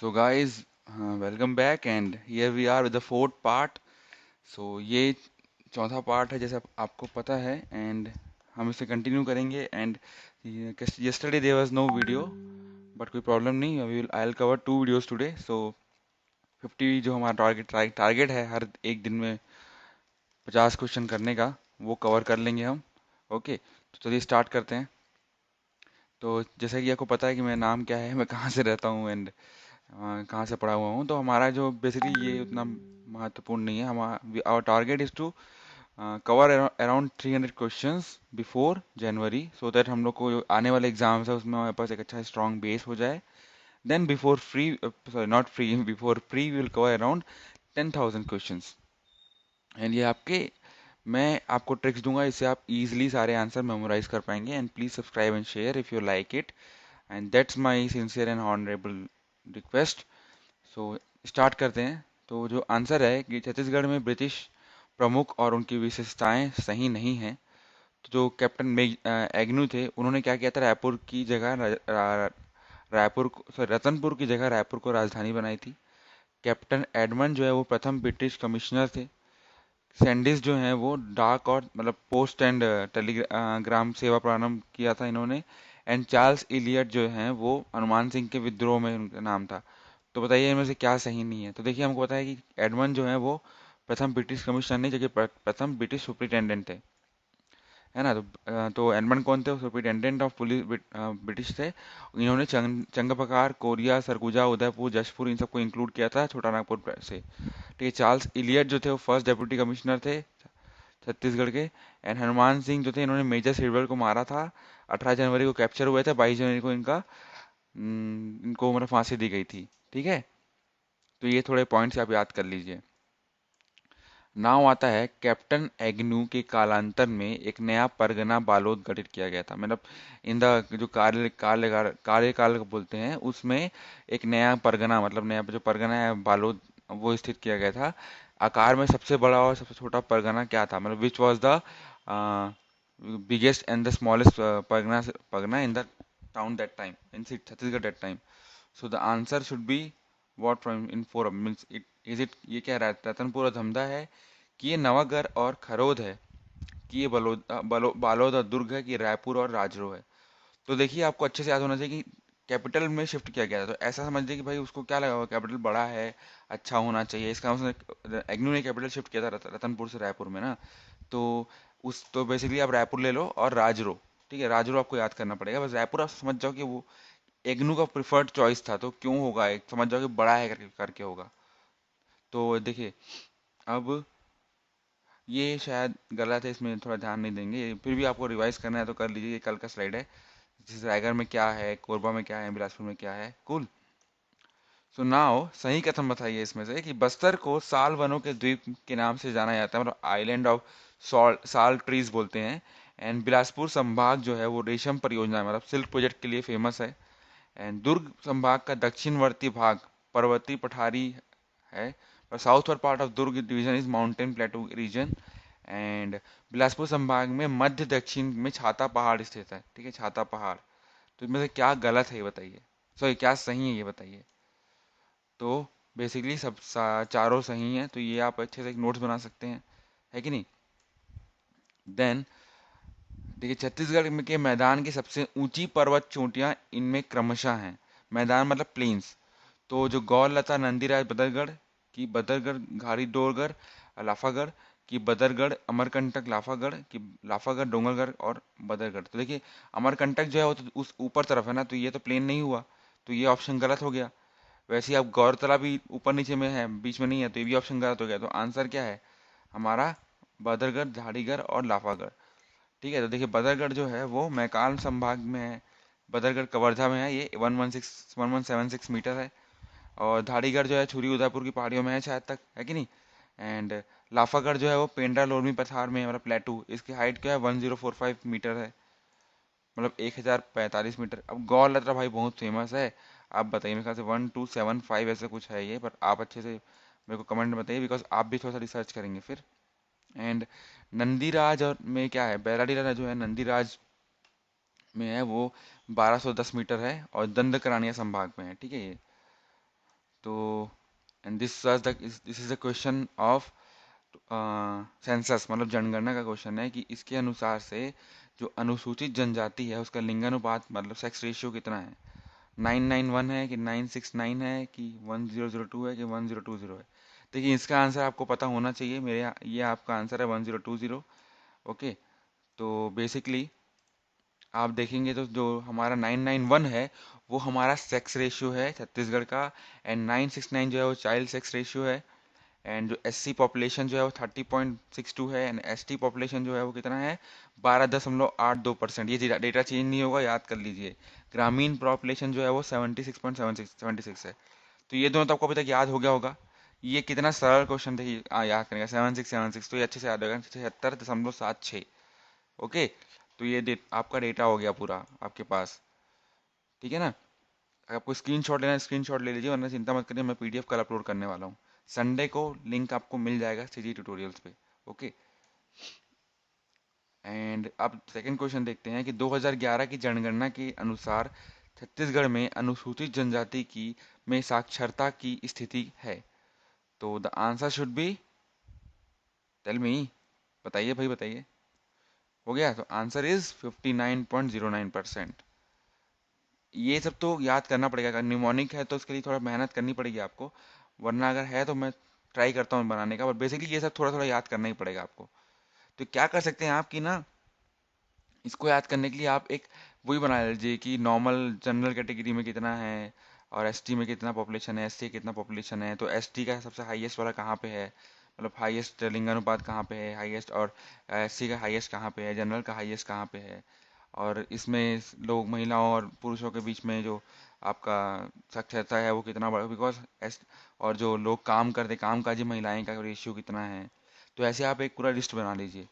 So guys, welcome back and here we are with the fourth part. So ये चौथा part है जैसे आपको पता है एंड हम इसे कंटिन्यू करेंगे and yesterday there was no video but कोई प्रॉब्लम नहीं I will cover two videos today so 50 जो हमारा टारगेट है हर एक दिन में 50 क्वेश्चन करने का वो कवर कर लेंगे हम। ओके तो चलिए स्टार्ट करते हैं। तो जैसा कि आपको पता है कि मेरा नाम क्या है, मैं कहाँ से रहता हूँ एंड कहाँ से पढ़ा हुआ हूँ। तो हमारा जो बेसिकली ये उतना महत्वपूर्ण नहीं है। हमारा our target is to cover around 300 questions before January so that हम लोग को जो आने वाले एग्जाम्स है उसमें हमारे पास एक अच्छा स्ट्रॉन्ग बेस हो जाए। Then before free, sorry not free, before free we will cover around 10,000 questions. And ये आपके, मैं आपको ट्रिक्स दूंगा इससे आप इजीली सारे आंसर मेमोराइज कर पाएंगे। And please subscribe and share if you like it and that's my sincere and honourable request. So start करते हैं। तो जो आंसर है कि छत्तीसगढ़ में ब्रिटिश प्रमुख और उनकी विशेषताएं सही नहीं हैं। तो जो कैप्टन एग्नू थे उन्होंने क्या किया था, रायपुर की जगह रतनपुर की जगह रायपुर को राजधानी बनाई थी। कैप्टन एडमंड जो है वो प्रथम ब्रिटिश कमिश्नर थे। सैंडिस जो हैं वो डाक और मतलब पोस्ट एंड टेलीग्राम सेवा प्रारंभ किया था इन्होंने। एंड चार्ल्स इलियट जो हैं वो हनुमान सिंह के विद्रोह में उनका नाम था। तो बताइए इनमें से क्या सही नहीं है। तो देखिए हमको पता है कि एडमंड जो है वो प्रथम ब्रिटिश कमिश्नर नहीं, जबकि प्रथम ब्रिटिश सुप्रिटेंडेंट थे, है ना। तो एडमंड कौन थे, सुप्रिटेंडेंट ऑफ पुलिस ब्रिटिश थे। इन्होंने चंगपकार, कोरिया, सरगुजा, उदयपुर, जशपुर इन सबको इंक्लूड किया था छोटा नागपुर से। ठीक है। चार्ल्स इलियट जो थे वो फर्स्ट डेप्यूटी कमिश्नर थे छत्तीसगढ़ के। एंड हनुमान सिंह जो थे इन्होंने मेजर सिरवल को मारा था। 18 जनवरी को कैप्चर हुए थे, 22 जनवरी को इनको मतलब फांसी दी गई थी। ठीक है। तो ये थोड़े पॉइंट्स आप याद कर लीजिए। नाव आता है कैप्टन एग्नू के कालांतर में एक नया परगना बालोद गठित किया गया था। मतलब इन द जो कार्यकाल को बोलते हैं उसमें एक नया परगना, मतलब नया जो परगना है बालोद, वो स्थित किया गया था। आकार में सबसे बड़ा और सबसे छोटा परगना क्या था, मतलब which was the biggest and the smallest Pargana Pargana in the town that time in Chhattisgarh that time. So the answer should be what from in four means it is it, ये क्या रतनपुर और धमधा है कि ये नवागढ़ और खरोद है कि ये बालोद और दुर्ग है कि ये रायपुर और राजरो है। तो देखिए आपको अच्छे से याद होना चाहिए कि कैपिटल में शिफ्ट किया गया था। तो ऐसा समझिए कि भाई उसको क्या लगा हुआ, कैपिटल बड़ा है, अच्छा होना चाहिए, इसका उसने एग्नू ने कैपिटल शिफ्ट किया था रतनपुर से रायपुर में ना। तो उस तो बेसिकली आप रायपुर ले लो और राजरो। ठीक है, राजरो आपको याद करना पड़ेगा। बस रायपुर आप समझ जाओ कि वो एग्नू का प्रिफर्ड चॉइस था, तो क्यों होगा, एक समझ जाओ कि बड़ा है करके होगा। तो देखिए अब ये शायद गलत है, इसमें थोड़ा ध्यान नहीं देंगे, फिर भी आपको रिवाइज करना है तो कर लीजिए। ये कल का स्लाइड है, जैसे रायगढ़ में क्या है, कोरबा में क्या है, बिलासपुर में क्या है। कूल। सो नाउ सही कथन बताइए इसमें से कि बस्तर को साल वनों के द्वीप के नाम से जाना जाता है, मतलब आइलैंड ऑफ साल ट्रीज बोलते हैं। एंड बिलासपुर संभाग जो है वो रेशम परियोजना मतलब सिल्क प्रोजेक्ट के लिए फेमस है। एंड दुर्ग संभाग का दक्षिणवर्ती भाग पर्वतीय पठारी है, और southward part of Durg division is mountain plateau region. And Bilaspur संभाग में मध्य दक्षिण में छाता पहाड़ स्थित है। ठीक है, छाता पहाड़। तो इसमें से क्या गलत है ये बताइए, सॉरी क्या सही है ये बताइए। तो बेसिकली चारों सही हैं, तो ये आप अच्छे से एक नोट्स बना सकते हैं, है कि नहीं। देन देखिए छत्तीसगढ़ के मैदान की सबसे ऊंची पर्वत चोटियां इनमें क्रमशः हैं। मैदान मतलब प्लेन्स। तो जो गौरलता नंदीराज बदरगढ़ की बदरगढ़ घारी डोरगढ़ लाफागढ़ की बदरगढ़, अमरकंटक लाफागढ़ की लाफागढ़ डोंगरगढ़ और बदरगढ़। तो देखिए अमरकंटक जो है वो तो उस ऊपर तरफ है ना, तो ये तो प्लेन नहीं हुआ, तो ये ऑप्शन गलत हो गया। वैसे ही आप गौरतला भी ऊपर नीचे में है, बीच में नहीं है, तो ये भी ऑप्शन गलत हो गया। तो आंसर क्या है हमारा, बदरगढ़, झाड़ीगढ़ और लाफागढ़। ठीक है। तो देखिए बदरगढ़ जो है वो मैकान संभाग में है, बदरगढ़ कवर्धा में है, ये 1176 मीटर है। और धाड़ीगढ़ जो है छुरी उदयपुर की पहाड़ियों में है शायद तक, है कि नहीं। एंड लाफागढ़ जो है वो पेंड्रा लोरमी पठार में है, मतलब प्लेटू, इसकी हाइट क्या है 1045 मीटर है, मतलब 1045 मीटर। अब गौर लतरा भाई बहुत फेमस है। आप बताइए, मेरे ख्याल से 1275 ऐसे कुछ है ये, पर आप अच्छे से मेरे को कमेंट में बताइए, बिकॉज आप भी थोड़ा सा रिसर्च करेंगे फिर। एंड नंदीराज और में क्या है, बैराडीला जो है नंदीराज में है वो 1210 मीटर है और दंडकरानिया संभाग में है। ठीक है ये। तो and this is the question of census, मतलब जनगणना का क्वेश्चन है कि इसके अनुसार से जो अनुसूचित जनजाति है उसका लिंगानुपात मतलब सेक्स रेशियो कितना है, 991 है कि 969 है कि 1002 है कि 1020 है। देखिए इसका आंसर आपको पता होना चाहिए, ये आपका आंसर है 1020। ओके, तो बेसिकली आप देखेंगे तो जो हमारा 991 है वो हमारा सेक्स रेशियो है छत्तीसगढ़ का, एंड 969 जो है वो चाइल्ड सेक्स रेशियो है, एंड जो एससी पॉपुलेशन जो है वो 30.62 है, एंड एसटी पॉपुलेशन जो है वो कितना है 12.82%। ये डेटा चेंज नहीं होगा, याद कर लीजिए। ग्रामीण पॉपुलेशन जो है वो 76.76 है। तो ये दोनों तो आपको अभी तक याद हो गया होगा। ये कितना सरल क्वेश्चन देखिए, याद करेंगे 7676, तो ये अच्छे से याद होगा 76.76। ओके, तो ये आपका डेटा हो गया पूरा आपके पास, ठीक है ना। अगर आपको स्क्रीनशॉट लेना है स्क्रीनशॉट ले लीजिए, वरना चिंता मत करिए, मैं पीडीएफ कल अपलोड करने वाला हूँ। संडे को लिंक आपको मिल जाएगा सीजी ट्यूटोरियल्स पे। ओके, एंड अब सेकंड क्वेश्चन देखते हैं कि 2011 की जनगणना के अनुसार छत्तीसगढ़ में अनुसूचित जनजाति की में साक्षरता की स्थिति है। तो the answer should be, tell me, बताइए भाई बताइए। हो गया, तो आंसर इज 59.09%। ये सब तो याद करना पड़ेगा, अगर निमोनिक है तो उसके लिए थोड़ा मेहनत करनी पड़ेगी आपको, वरना अगर है तो मैं ट्राई करता हूँ बनाने का, बट बेसिकली ये सब थोड़ा थोड़ा याद करना ही पड़ेगा आपको। तो क्या कर सकते हैं आप कि ना, इसको याद करने के लिए आप एक वही बना लीजिए कि नॉर्मल जनरल कैटेगरी में कितना है और एसटी में कितना पॉपुलेशन है, एससी कितना पॉपुलेशन है, तो एसटी का सबसे हाईएस्ट वाला कहाँ पे है, मतलब हाईएस्ट लिंगानुपात कहाँ पे है हाईएस्ट, और एससी का हाईएस्ट कहाँ पे है, जनरल का हाईएस्ट कहाँ पे है, और इसमें लोग महिलाओं और पुरुषों के बीच में जो आपका साक्षरता है वो कितना बड़ा, बिकॉज एस, और जो लोग काम करते कामकाजी महिलाएं का रेशियो कितना है। तो ऐसे आप एक पूरा लिस्ट बना लीजिए।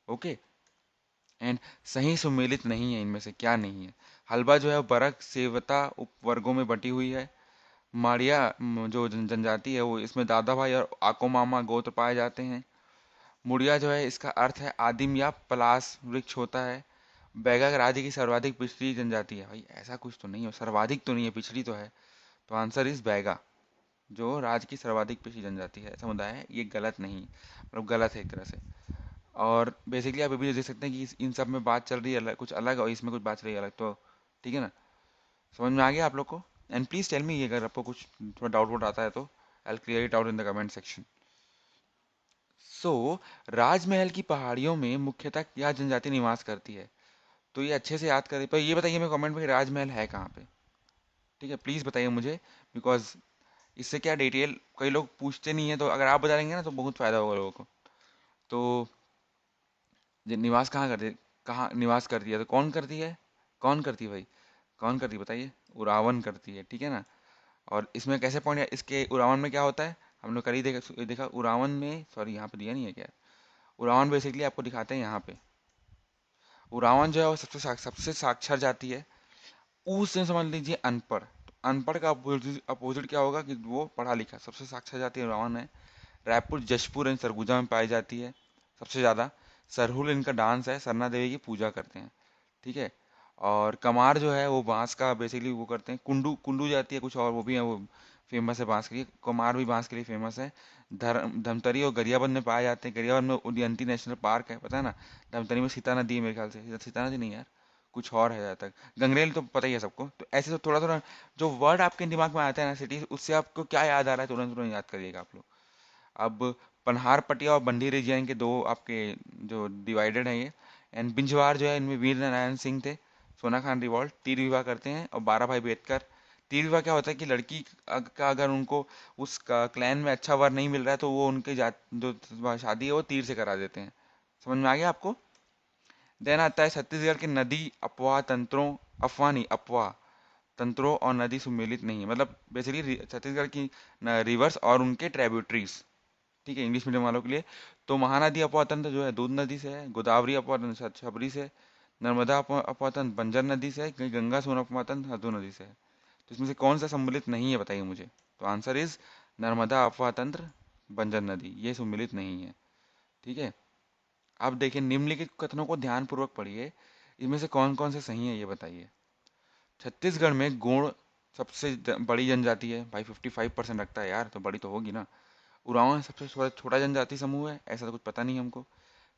ओके, एंड सही सुमेलित नहीं है, इनमें से क्या नहीं है। हल्बा जो है बरक सेवता उपवर्गों में बटी हुई है। माड़िया जो जनजाति है वो इसमें दादा भाई और आको मामा गोत्र पाए जाते हैं। मुड़िया जो है इसका अर्थ है आदिम या पलाश वृक्ष होता है। बैगा राज्य की सर्वाधिक पिछड़ी जनजाति है, भाई ऐसा कुछ तो नहीं है, सर्वाधिक तो नहीं है, पिछड़ी तो है। तो आंसर इज बैगा, जो राज्य की सर्वाधिक पिछड़ी जनजाति है समुदाय है, ये गलत नहीं, मतलब गलत है एक तरह से। और बेसिकली आप अभी देख सकते हैं कि इन सब में बात चल रही है अलग, कुछ अलग, और इसमें कुछ बात चल रही है अलग, तो ठीक है ना, समझ में आ गया आप लोग को। एंड प्लीज टेल मी अगर आपको कुछ थोड़ा डाउट वोट आता है तो I clear it out in the comment section. So Rajmahal की पहाड़ियों में मुख्यतः क्या जनजाति निवास करती है। तो ये अच्छे से याद करें, पर ये बताइए मेरे कमेंट में कि राजमहल है कहाँ पे, ठीक है, प्लीज बताइए मुझे, बिकॉज इससे क्या डिटेल कई लोग पूछते नहीं है, तो अगर आप बता देंगे ना तो बहुत फायदा होगा लोगों को। तो निवास कहाँ करती है, कहाँ निवास करती है, तो कौन करती है, कौन करती है भाई, कौन करती है बताइए, उरावन करती है, ठीक है ना। और इसमें कैसे पॉइंट है, इसके उरावन में क्या होता है, हम लोग कल ही देखा उरावन में, सॉरी यहाँ पे दिया नहीं है क्या, उरावन बेसिकली आपको दिखाते हैं यहाँ पे। उरावन जो है वो सबसे साक्षर जाति है। उससे समझ लीजिए अनपढ़, तो अनपढ़ का अपोजिट क्या होगा कि वो पढ़ा लिखा, सबसे साक्षर जाति उरावन है। रायपुर जशपुर एंड सरगुजा में पाई जाती है सबसे ज़्यादा। सरहुल इनका डांस है, सरना देवी की पूजा करते हैं, ठीक है। और कमार जो है वो बांस का बेसिकली वो करते हैं, कुंडू कुंडू जाती है कुछ, और वो भी है, वो फेमस है बांस के लिए, कुमार भी बांस के लिए फेमस है। धमतरी और गरियाबंद में पाए जाते हैं, गरियाबंद में उदयंती नेशनल पार्क है, पता है ना। धमतरी में सीता नदी है मेरे ख्याल से, सीता नदी नहीं यार, कुछ और है जहाँ तक। गंगरेल तो पता ही है सबको, तो ऐसे तो थोड़ा थोड़ा जो वर्ड आपके दिमाग में आता है ना सिटी, उससे आपको क्या याद आ रहा है तुरंत तुरंत याद करिएगा आप लोग। अब पनहार पटिया और बंडी रीजन के दो आपके जो डिवाइडेड हैं ये। एंड बिंजवार जो है इनमें वीर नारायण सिंह थे, सोना खान रिवॉल्ट, तीर विवाह करते हैं, और 12 भाई बेदकर। तीर विवाह क्या होता है कि लड़की का अगर उनको उस क्लैन में अच्छा वर नहीं मिल रहा है तो वो उनके जात जो शादी है वो तीर से करा देते हैं। समझ में आ गया आपको। देन आता है छत्तीसगढ़ के नदी अपवाह तंत्रों, अफवाह नहीं अपवाह तंत्रों और नदी सुमेलित नहीं है, मतलब बेसिकली छत्तीसगढ़ की रिवर्स और उनके ट्रेब्यूटरीज, ठीक है, इंग्लिश मीडियम वालों के लिए। तो महानदी अपवातंत्र जो है दूध नदी से है, गोदावरी अपवातंत्र छबरी से, नर्मदा अपवातंत्र बंजर नदी से है, कहीं गंगा सोन अपवातंत्र हरदो नदी से है। तो इसमें से कौन सा सम्मिलित नहीं है बताइए मुझे। तो आंसर इज नर्मदा अपवातंत्र बंजर नदी, ये सम्मिलित नहीं है, ठीक है। अब देखिए निम्नलिखित कथनों को ध्यान पूर्वक पढ़िए, इनमें से कौन कौन से सही है ये बताइए। छत्तीसगढ़ में गोंड सबसे बड़ी जनजाति है भाई, 55% रखता है यार, तो बड़ी तो होगी ना। उरांव सबसे छोटा जनजाति समूह है, ऐसा तो कुछ पता नहीं हमको।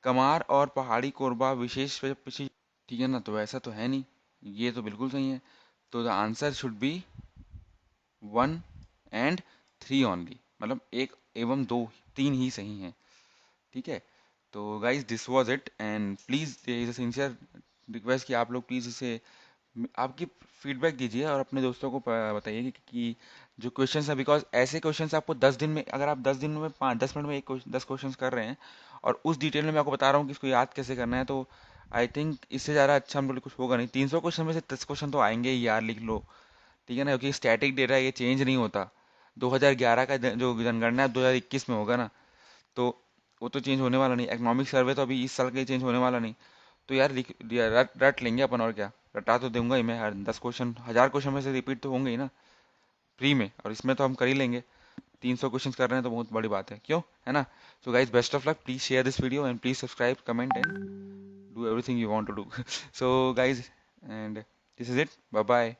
कमार और पहाड़ी कोरबा विशेष पिछी, ठीक है ना, तो ऐसा तो है नहीं, ये तो बिल्कुल सही है। तो द आंसर शुड बी 1 और 3 ओनली, मतलब एक एवं दो, तीन ही सही हैं। ठीक है, तो guys this was it, and please is a sincere request कि आप लोग प्लीज़ इसे आपकी फीडबैक दीजिए और अपने दोस्तों को बताइए कि जो क्वेश्चंस है, बिकॉज ऐसे क्वेश्चंस आपको 10 दिन में, अगर आप 10 दिन में 5-10 मिनट में 10 क्वेश्चंस कर रहे हैं और उस डिटेल में मैं आपको बता रहा हूँ कि इसको याद कैसे करना है, तो आई थिंक इससे ज़्यादा अच्छा हम लोग कुछ होगा नहीं। 300 क्वेश्चन में से 10 क्वेश्चन तो आएंगे ही यार, लिख लो। ठीक है ना, क्योंकि स्टैटिक डेटा ये चेंज नहीं होता। 2011 का जो जनगणना है 2021 में होगा ना, तो वो तो चेंज होने वाला नहीं। इकोनॉमिक सर्वे तो अभी इस साल के चेंज होने वाला नहीं। तो यार रट लेंगे अपन, और क्या, रटा तो दूंगा ही मैं। हर 10 क्वेश्चन, 1000 क्वेश्चन में से रिपीट तो होंगे ही ना फ्री में, और इसमें तो हम कर ही लेंगे। 300 क्वेश्चन कर रहे हैं तो बहुत बड़ी बात है, क्यों, है ना। So guys best of luck, please share this video and please subscribe, comment and do everything you want to do. So guys, and this is it, bye bye.